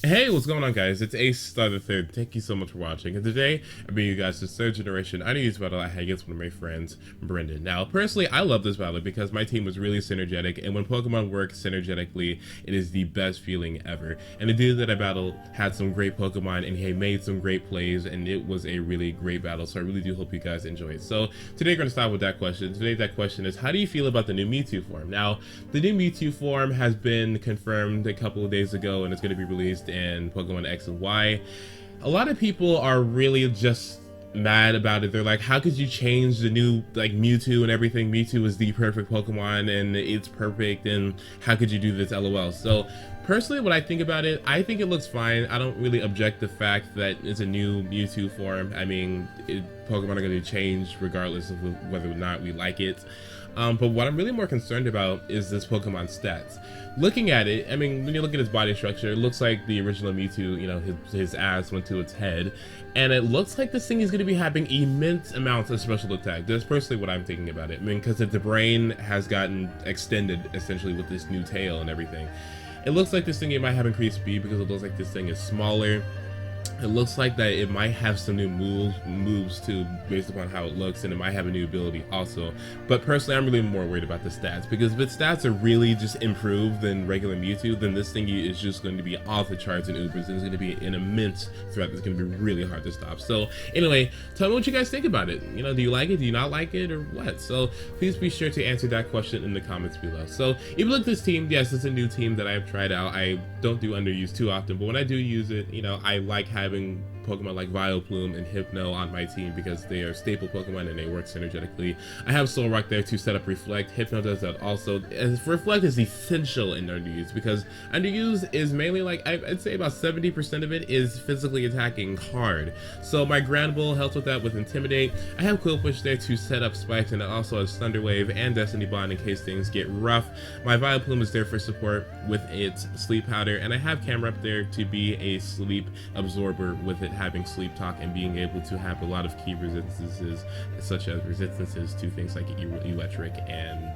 Hey, what's going on, guys? It's AceStar the Third. Thank you so much for watching. And today, I bring you guys the third generation unused battle I had against one of my friends, Brendan. Now, personally, I love this battle because my team was really synergetic, and when Pokemon work synergetically, it is the best feeling ever. And the dude that I battled had some great Pokemon, and he made some great plays, and it was a really great battle. So I really do hope you guys enjoy it. So today, we're going to start with that question. Today, that question is, how do you feel about the new Mewtwo form? Now, the new Mewtwo form has been confirmed a couple of days ago, and it's going to be released in Pokemon X and Y. A lot of people are really just mad about it. They're like, how could you change the new Mewtwo and everything? Mewtwo is the perfect Pokemon and it's perfect, and how could you do this, lol. So personally, what I think about it, I think it looks fine. I don't really object the fact that it's a new Mewtwo form. I mean, Pokemon are going to change regardless of whether or not we like it. But what I'm really more concerned about is this Pokemon stats. Looking at it, I mean, when you look at his body structure, it looks like the original Mewtwo, you know, his ass went to its head. And it looks like this thing is going to be having immense amounts of special attack. That's personally what I'm thinking about it. I mean, because the brain has gotten extended, essentially, with this new tail and everything. It looks like this thing, it might have increased speed because it looks like this thing is smaller. It looks like that it might have some new moves too, based upon how it looks, and it might have a new ability also. But personally, I'm really more worried about the stats, because if its stats are really just improved than regular Mewtwo, then this thingy is just going to be off the charts in Ubers, and it's going to be an immense threat that's going to be really hard to stop. So anyway, tell me what you guys think about it. You know, do you like it? Do you not like it? Or what? So please be sure to answer that question in the comments below. So if you look at this team, yes, it's a new team that I've tried out. I don't do underuse too often, but when I do use it, you know, I like having Pokemon like Vileplume and Hypno on my team because they are staple Pokemon and they work synergetically. I have Solrock there to set up Reflect. Hypno does that also. And Reflect is essential in Underuse because Underuse is mainly like, I'd say about 70% of it is physically attacking hard. So my Granbull helps with that with Intimidate. I have Qwilfish there to set up Spikes, and it also has Thunder Wave and Destiny Bond in case things get rough. My Vileplume is there for support with its Sleep Powder, and I have Camerupt there to be a sleep absorber with it having Sleep Talk and being able to have a lot of key resistances, such as resistances to things like electric and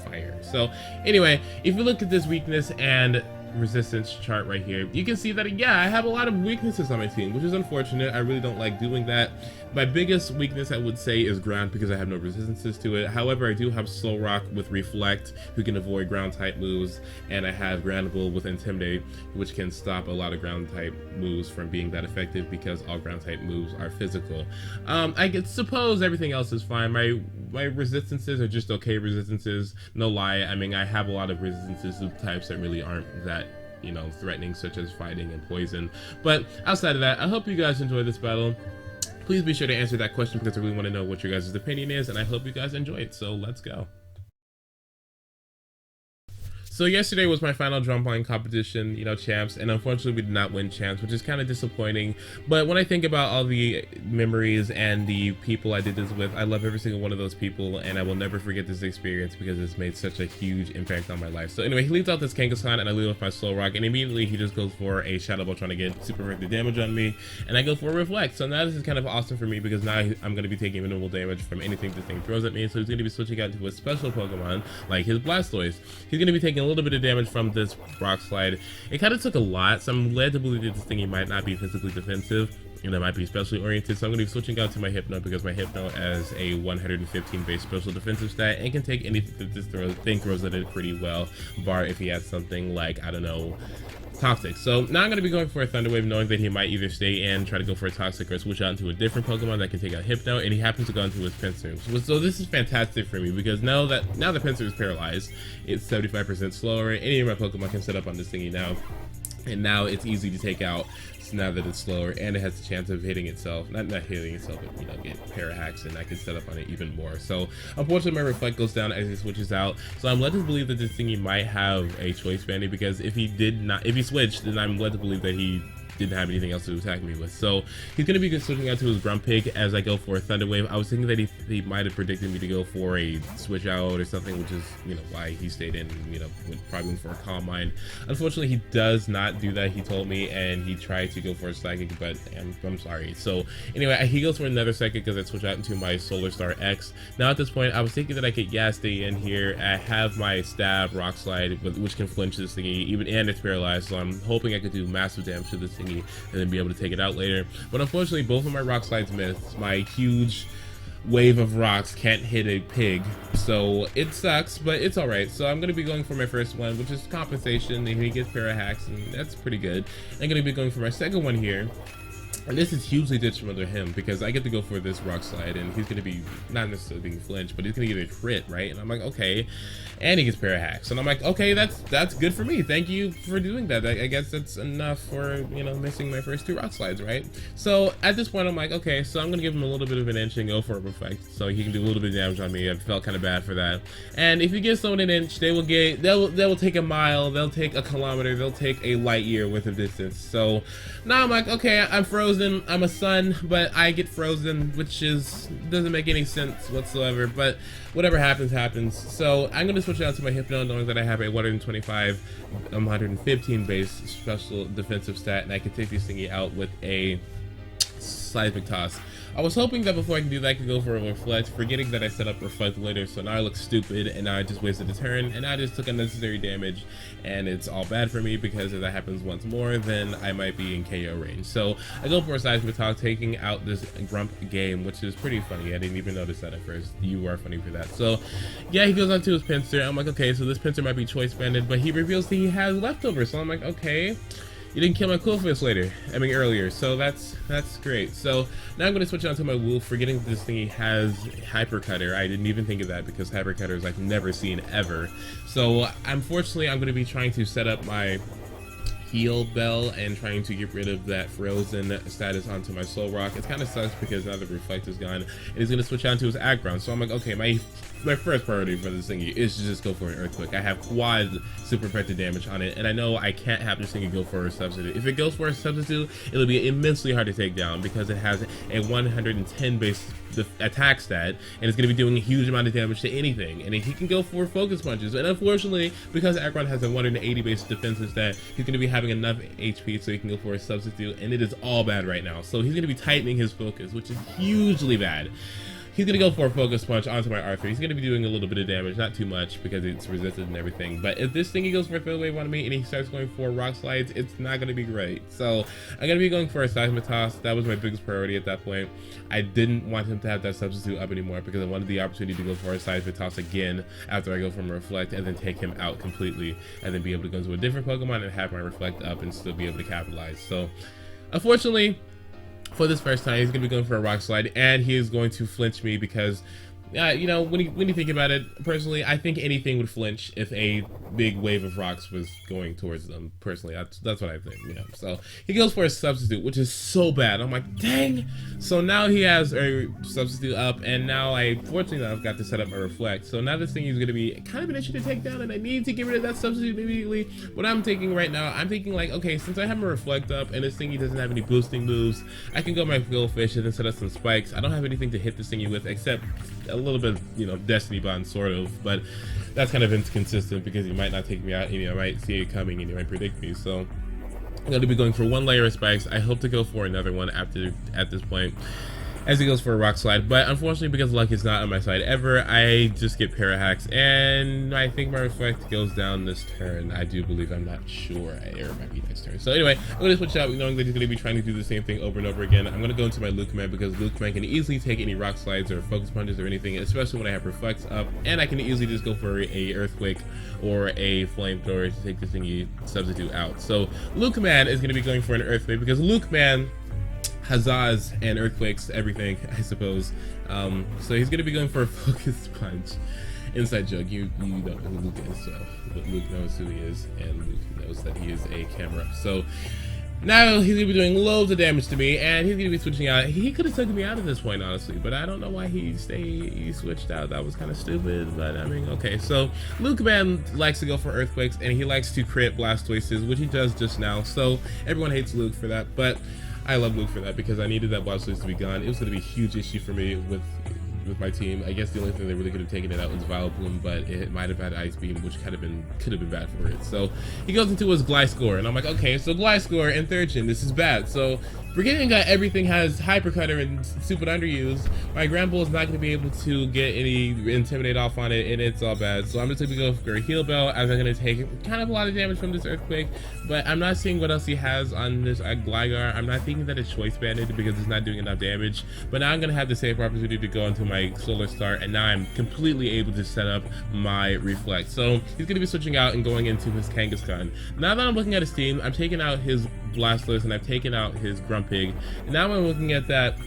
fire. So anyway, if you look at this weakness and resistance chart right here, you can see that, yeah, I have a lot of weaknesses on my team, which is unfortunate. I really don't like doing that. My biggest weakness, I would say, is ground, because I have no resistances to it. However, I do have Solrock with Reflect, who can avoid ground type moves, and I have Granbull with Intimidate, which can stop a lot of ground type moves from being that effective because all ground type moves are physical. I could suppose everything else is fine. My resistances are just okay resistances, no lie. I mean, I have a lot of resistances to types that really aren't that, you know, threatening, such as fighting and poison. But outside of that, I hope you guys enjoy this battle. Please be sure to answer that question because I really want to know what your guys' opinion is, and I hope you guys enjoy it. So let's go. So yesterday was my final drumline competition, you know, champs, and unfortunately we did not win champs, which is kind of disappointing. But when I think about all the memories and the people I did this with, I love every single one of those people, and I will never forget this experience because it's made such a huge impact on my life. So anyway, he leaves out this Kangaskhan, and I leave with my Solrock, and immediately he just goes for a Shadow Ball trying to get super effective damage on me, and I go for a Reflect. So now this is kind of awesome for me because now I'm going to be taking minimal damage from anything this thing throws at me. So he's going to be switching out to a special Pokemon like his Blastoise. He's going to be taking a little bit of damage from this Rock Slide. It kind of took a lot, so I'm led to believe that this thingy might not be physically defensive, and it might be specially oriented. So I'm going to be switching out to my Hypno because my Hypno has a 115 base special defensive stat and can take anything that this thing throws at it pretty well, bar if he has something like, I don't know, Toxic. So now I'm going to be going for a Thunder Wave, knowing that he might either stay in, try to go for a Toxic, or switch out into a different Pokemon that can take out Hypno, and he happens to go into his Pinsir. So this is fantastic for me because now the Pinsir is paralyzed, it's 75% slower. Any of my Pokemon can set up on this thingy now, and now it's easy to take out. So now that it's slower and it has the chance of hitting itself, not hitting itself, but, you know, get Parahacks, and I can set up on it even more. So unfortunately my Reflect goes down as he switches out, so I'm led to believe that this thingy might have a Choice Banding, because if he switched, then I'm led to believe that he didn't have anything else to attack me with. So he's going to be switching out to his Grumpig as I go for a Thunder Wave. I was thinking that he might have predicted me to go for a switch out or something, which is, you know, why he stayed in, you know, probably went for a Calm Mind. Unfortunately, he does not do that, he told me, and he tried to go for a Psychic, but I'm sorry. So anyway, he goes for another Psychic because I switch out into my Solar Star X. Now at this point, I was thinking that I could stay in here. I have my Stab, Rock Slide, which can flinch this thingy, and it's paralyzed, so I'm hoping I could do massive damage to this thingy and then be able to take it out later. But unfortunately, both of my Rock Slides missed. My huge wave of rocks can't hit a pig, so it sucks, but it's alright. So I'm going to be going for my first one, which is compensation, and he gets Parahacks, and that's pretty good. I'm going to be going for my second one here. And this is hugely detrimental to him because I get to go for this Rock Slide and he's going to be not necessarily being flinched, but he's going to get a crit, right? And I'm like, okay. And he gets Parahacks. And I'm like, okay, that's good for me. Thank you for doing that. I guess that's enough for, you know, missing my first 2 Rock Slides, right? So at this point, I'm like, okay, so I'm going to give him a little bit of an inch and go for a Reflect so he can do a little bit of damage on me. I felt kind of bad for that. And if you give someone an inch, they will take a mile, they'll take a kilometer, they'll take a light year worth of distance. So now I'm like, okay, I'm frozen. I'm a sun, but I get frozen, which doesn't make any sense whatsoever, but whatever happens, happens. So I'm going to switch out to my Hypno, knowing that I have a 125, 115 base special defensive stat, and I can take this thingy out with a Seismic Toss. I was hoping that before I can do that, I could go for a Reflect, forgetting that I set up Reflect later, so now I look stupid, and now I just wasted a turn, and I just took unnecessary damage, and it's all bad for me, because if that happens once more, then I might be in KO range. So I go for a Seismic Toss, taking out this Grump game, which is pretty funny. I didn't even notice that at first. You are funny for that. So yeah, he goes on to his Pinsir. I'm like, okay, so this Pinsir might be choice banded, but he reveals that he has leftovers, so I'm like, okay. You didn't kill my Qwilfish earlier, so that's great. So now I'm going to switch on to my Wolf, forgetting that this thingy has Hyper Cutter. I didn't even think of that because Hyper Cutter is like never seen ever. So unfortunately, I'm going to be trying to set up my Heal Bell and trying to get rid of that frozen status onto my Solrock. It kind of sucks because now the Reflect is gone, and he's going to switch on to his Aggron. So I'm like, okay, my first priority for this thingy is to just go for an Earthquake. I have quad super effective damage on it, and I know I can't have this thingy go for a substitute. If it goes for a substitute, it'll be immensely hard to take down because it has a 110 base attack stat, and it's going to be doing a huge amount of damage to anything. And he can go for Focus Punches, and unfortunately, because Aggron has a 180 base defensive stat, he's going to be having enough HP so he can go for a substitute, and it is all bad right now. So he's going to be tightening his focus, which is hugely bad. He's going to go for a Focus Punch onto my R3. He's going to be doing a little bit of damage, not too much because it's resisted and everything. But if this thingy goes for a Third Wave on me and he starts going for Rock Slides, it's not going to be great. So I'm going to be going for a Seismic Toss. That was my biggest priority at that point. I didn't want him to have that substitute up anymore because I wanted the opportunity to go for a Seismic Toss again after I go from Reflect and then take him out completely and then be able to go to a different Pokemon and have my Reflect up and still be able to capitalize. So unfortunately, for this first time, he's going to be going for a Rock Slide, and he is going to flinch me because, you know, when you think about it, personally, I think anything would flinch if a big wave of rocks was going towards them. Personally, that's what I think, you know. So he goes for a substitute, which is so bad. I'm like, dang. So now he has a substitute up, and now fortunately, I've got to set up a Reflect. So now this thing is going to be kind of an issue to take down, and I need to get rid of that substitute immediately. What I'm thinking right now, I'm thinking like, okay, since I have my Reflect up, and this thingy doesn't have any boosting moves, I can go my Qwilfish and then set up some spikes. I don't have anything to hit this thingy with except a little bit, you know, Destiny Bond sort of, but that's kind of inconsistent because he might not take me out and you might see it coming and he might predict me. So I'm going to be going for one layer of spikes. I hope to go for another one at this point as he goes for a Rock Slide, but unfortunately because luck is not on my side ever, I just get Parahacks, and I think my Reflect goes down this turn. I do believe, I'm not sure, or it might be next turn. So anyway, I'm going to switch out knowing that he's going to be trying to do the same thing over and over again. I'm going to go into my Luke Command because Luke Command can easily take any Rock Slides or Focus Punches or anything, especially when I have Reflects up, and I can easily just go for a Earthquake or a Flamethrower to take this thingy substitute out. So Luke Command is going to be going for an Earthquake because Luke Command Huzzahs and Earthquakes, everything, I suppose. So he's going to be going for a Focus Punch. Inside joke, you don't know who Luke is, so but Luke knows who he is, and Luke knows that he is a Camerupt. So Now he's gonna be doing loads of damage to me, and he's gonna be switching out. He could have taken me out at this point, honestly, but I don't know why he switched out. That was kind of stupid, but I mean, okay. So Luke Man likes to go for earthquakes, and he likes to crit Blastoises, which he does just now. So everyone hates Luke for that, but I love Luke for that because I needed that Blastoise to be gone. It was gonna be a huge issue for me with my team. I guess the only thing that really could have taken it out was Vileplume, but it might have had Ice Beam, which could have been bad for it. So he goes into his Gliscor, and I'm like, okay, so Gliscor and third gen, this is bad. So forgetting that everything has Hypercutter and stupid underuse, my Granbull is not going to be able to get any Intimidate off on it, and it's all bad. So I'm just going to go for a Heal Bell, as I'm going to take kind of a lot of damage from this Earthquake, but I'm not seeing what else he has on this Gligar. I'm not thinking that it's Choice Banded because it's not doing enough damage, but now I'm going to have the safe opportunity to go into my Solar Star, and now I'm completely able to set up my Reflect. So he's going to be switching out and going into his Kangaskhan. Now that I'm looking at his team, I'm taking out his Blastoise and I've taken out his Grumpig. And now I'm looking at that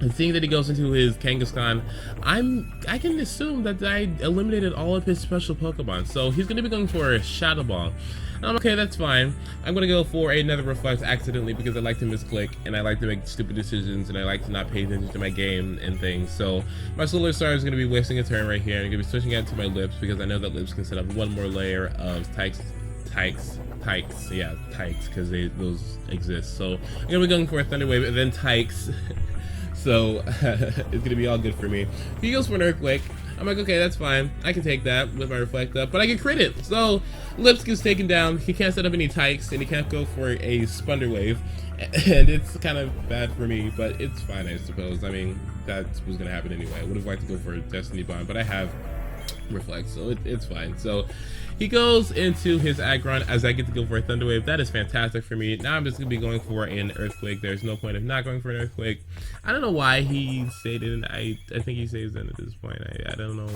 and seeing that he goes into his Kangaskhan, I can assume that I eliminated all of his special Pokemon. So he's going to be going for a Shadow Ball. Okay, that's fine. I'm going to go for another Reflect accidentally because I like to misclick and I like to make stupid decisions and I like to not pay attention to my game and things. So my Solar Star is going to be wasting a turn right here. I'm going to be switching out to my Lips because I know that Lips can set up one more layer of Tykes, because those exist. So I'm going to be going for a Thunder Wave and then Tykes. So it's gonna be all good for me. He goes for an Earthquake. I'm like, okay, that's fine. I can take that with my Reflect up, but I can crit it. So Lips gets taken down. He can't set up any Tykes, and he can't go for a Spunder Wave. And it's kind of bad for me, but it's fine, I suppose. I mean, that was gonna happen anyway. I would have liked to go for a Destiny Bond, but I have Reflect, so it's fine. So he goes into his Aggron as I get to go for a Thunder Wave. That is fantastic for me. Now I'm just going to be going for an Earthquake. There's no point of not going for an Earthquake. I don't know why he stayed in. I think he stays in at this point. I don't know.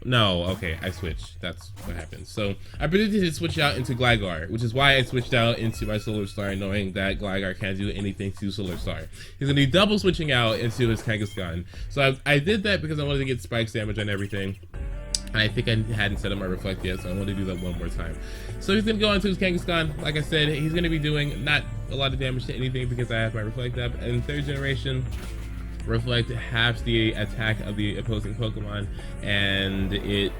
No, okay, I switched. That's what happened. So I predicted to switch out into Gligar, which is why I switched out into my Solar Star, knowing that Gligar can't do anything to Solar Star. He's going to be double switching out into his Kangaskhan. So I did that because I wanted to get Spikes damage on everything. And I think I hadn't set up my Reflect yet, so I want to do that one more time. So he's going to go into his Kangaskhan. Like I said, he's going to be doing not a lot of damage to anything because I have my Reflect up. And third generation, Reflect halves the attack of the opposing Pokemon. And it,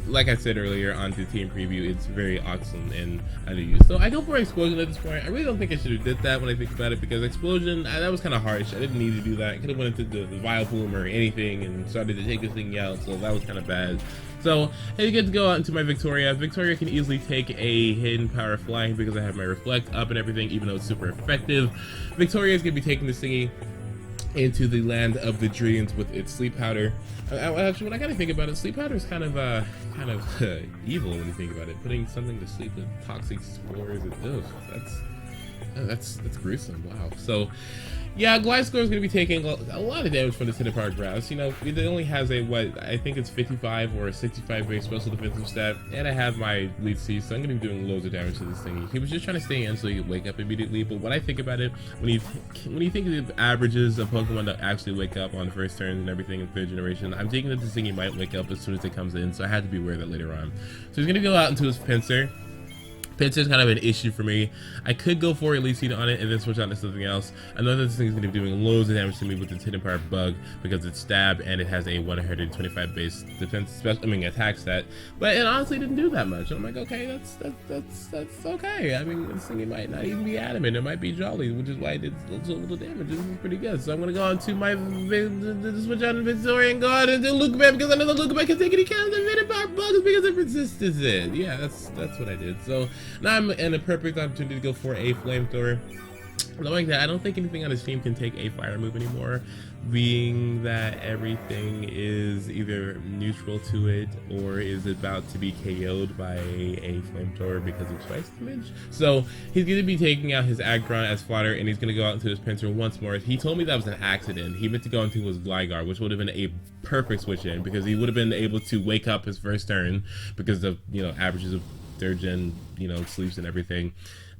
like I said earlier on the team preview, it's very awesome and underused. So I go for Explosion at this point. I really don't think I should have did that when I think about it, because Explosion, that was kind of harsh. I didn't need to do that. I could have went into the Vileplume or anything and started to take this thing out, so that was kind of bad. So I get to go out into my Victoria. Victoria can easily take a Hidden Power Flying because I have my Reflect up and everything, even though it's super effective. Victoria is going to be taking this thingy into the land of the dreams with its Sleep Powder. Actually, when I gotta think about it, Sleep Powder is kind of evil when you think about it. Putting something to sleep with toxic spores, that's gruesome. Wow. So yeah, Gliscor is going to be taking a lot of damage from this Hidden Power Grass. You know, it only has a, I think it's 55 or a 65 base special defensive stat, and I have my Lead Seed, so I'm going to be doing loads of damage to this thing. He was just trying to stay in so he could wake up immediately, but when I think about it, when you think of the averages of Pokemon that actually wake up on the first turn and everything in third generation, I'm thinking that this thing might wake up as soon as it comes in, so I had to be aware of that later on. So he's going to go out into his Pinsir. Pinsir is kind of an issue for me. I could go for Elite Seed on it and then switch out to something else. I know that this thing is going to be doing loads of damage to me with its Hidden Power Bug because it's Stab and it has a 125 base defense, attack stat. But it honestly didn't do that much. I'm like, okay, that's okay. I mean, this thing might not even be adamant. It might be Jolly, which is why it did so little damage. This is pretty good. So I'm going to go on to my switch out to Victoria and go out and do Lucabac because I know the Lucabac can take any kind of Hidden Power Bugs because it resistance it. Yeah, that's what I did. So now I'm in a perfect opportunity to go for a Flamethrower. Knowing that I don't think anything on his team can take a fire move anymore, being that everything is either neutral to it or is about to be KO'd by a Flamethrower because of twice damage. So he's going to be taking out his Aggron as fodder, and he's going to go out into his Pinsir once more. He told me that was an accident. He meant to go into his Gligar, which would have been a perfect switch in because he would have been able to wake up his first turn because of, you know, averages of third gen, you know, sleeps and everything.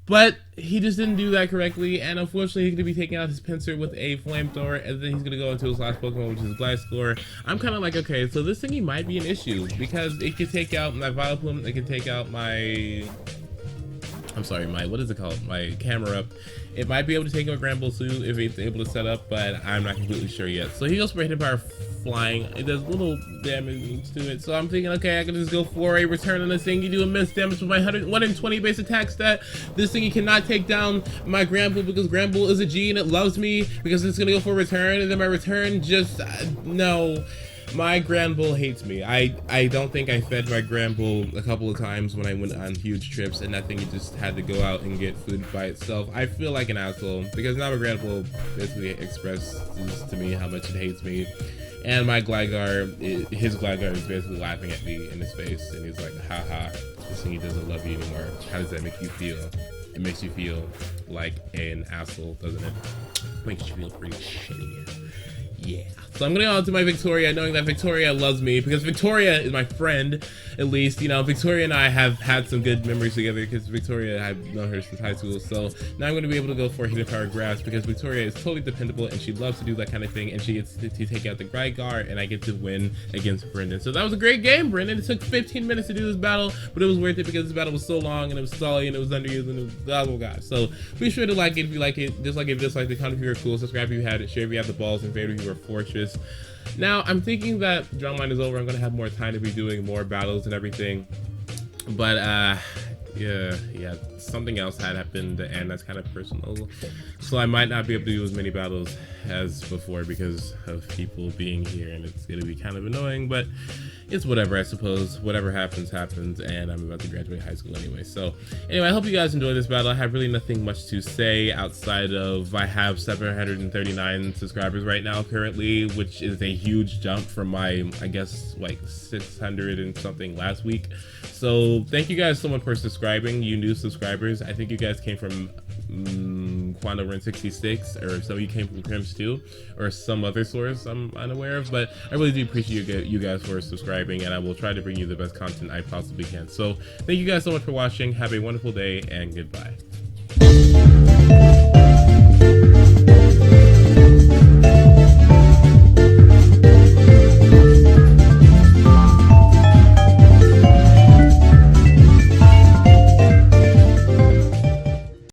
But he just didn't do that correctly, and unfortunately he's going to be taking out his Pinsir with a Flamethrower, and then he's going to go into his last Pokemon, which is Gliscor. I'm kind of like, okay, so this thingy might be an issue, because it can take out my Vileplume, it can take out my I'm sorry, my, what is it called? My Camerupt. It might be able to take him a Granbull too if it's able to set up, but I'm not completely sure yet. So he goes for hidden power flying. It does little damage to it. So I'm thinking, okay, I can just go for a return on this thing. You do immense damage with my 120 base attack stat. This thing, you cannot take down my Granbull because Granbull is a G and it loves me because it's gonna go for a return, and then my return just, no. My Granbull hates me. I don't think I fed my Granbull a couple of times when I went on huge trips, and that thing just had to go out and get food by itself. I feel like an asshole because now my Granbull basically expresses to me how much it hates me. And my Gligar, his Gligar is basically laughing at me in his face, and he's like, haha, this thing doesn't love you anymore. How does that make you feel? It makes you feel like an asshole, doesn't it? Makes you feel pretty shitty. Yeah. So I'm gonna go on to my Victoria, knowing that Victoria loves me because Victoria is my friend, at least. You know, Victoria and I have had some good memories together because Victoria, I've known her since high school. So now I'm gonna be able to go for hidden power grass because Victoria is totally dependable and she loves to do that kind of thing, and she gets to take out the Gligar, and I get to win against Brendan. So that was a great game, Brendan. It took 15 minutes to do this battle, but it was worth it because this battle was so long and it was stally and it was underused and it was oh god. So be sure to like it if you like it, dislike it if you dislike it, comment if you were cool, subscribe if you had it, share if you have the balls, and favorite if you were Fortress. Now I'm thinking that Drumline is over. I'm gonna have more time to be doing more battles and everything, but yeah, something else had happened and that's kind of personal, so I might not be able to do as many battles as before because of people being here, and it's gonna be kind of annoying, but it's whatever, I suppose. Whatever happens, happens, and I'm about to graduate high school anyway. So anyway, I hope you guys enjoyed this battle. I have really nothing much to say outside of I have 739 subscribers right now currently, which is a huge jump from my, I guess, like 600 and something last week. So thank you guys so much for subscribing, you new subscribers. I think you guys came from Quando Run 66, or some of you came from Crims too, or some other source I'm unaware of, but I really do appreciate you guys for subscribing, and I will try to bring you the best content I possibly can. So thank you guys so much for watching. Have a wonderful day and goodbye.